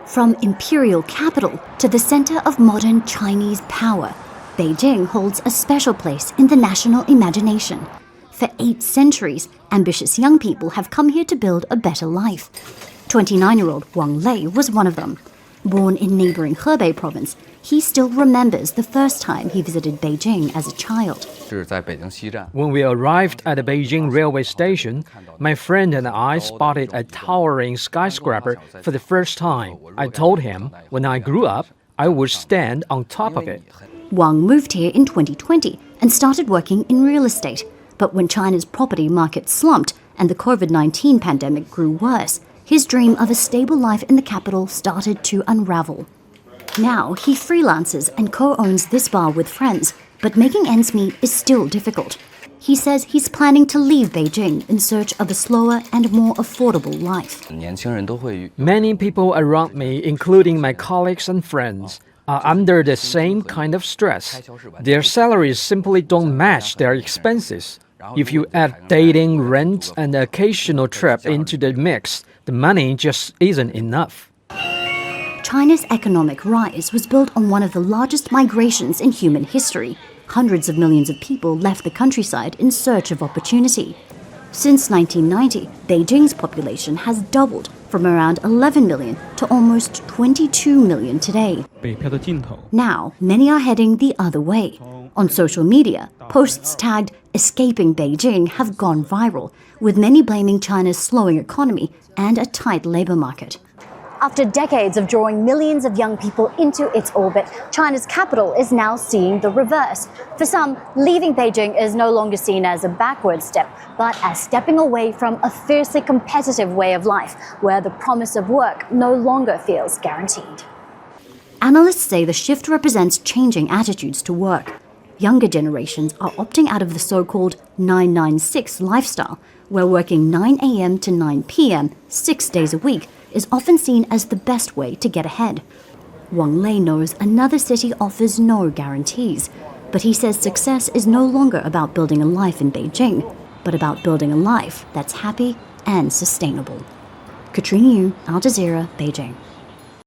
From imperial capital to the center of modern Chinese power, Beijing holds a special place in the national imagination. For 8 centuries, ambitious young people have come here to build a better life. 29-year-old Wang Lei was one of them. Born in neighboring Hebei province, he still remembers the first time he visited Beijing as a child. When we arrived at the Beijing railway station, my friend and I spotted a towering skyscraper for the first time. I told him when I grew up, I would stand on top of it. Wang moved here in 2020 and started working in real estate. But when China's property market slumped and the COVID-19 pandemic grew worse, his dream of a stable life in the capital started to unravel. Now he freelances and co-owns this bar with friends, but making ends meet is still difficult. He says he's planning to leave Beijing in search of a slower and more affordable life. Many people around me, including my colleagues and friends, are under the same kind of stress. Their salaries simply don't match their expenses. If you add dating, rent, and the occasional trip into the mix, the money just isn't enough. China's economic rise was built on one of the largest migrations in human history. Hundreds of millions of people left the countryside in search of opportunity. Since 1990, Beijing's population has doubled from around 11 million to almost 22 million today. Now, many are heading the other way. On social media, posts tagged "Escaping Beijing" have gone viral, with many blaming China's slowing economy and a tight labor market. After decades of drawing millions of young people into its orbit, China's capital is now seeing the reverse. For some, leaving Beijing is no longer seen as a backward step, but as stepping away from a fiercely competitive way of life, where the promise of work no longer feels guaranteed. Analysts say the shift represents changing attitudes to work. Younger generations are opting out of the so-called 996 lifestyle, where working 9 a.m. to 9 p.m. 6 days a week is often seen as the best way to get ahead. Wang Lei knows another city offers no guarantees, but he says success is no longer about building a life in Beijing, but about building a life that's happy and sustainable. Katrina, Al Jazeera, Beijing.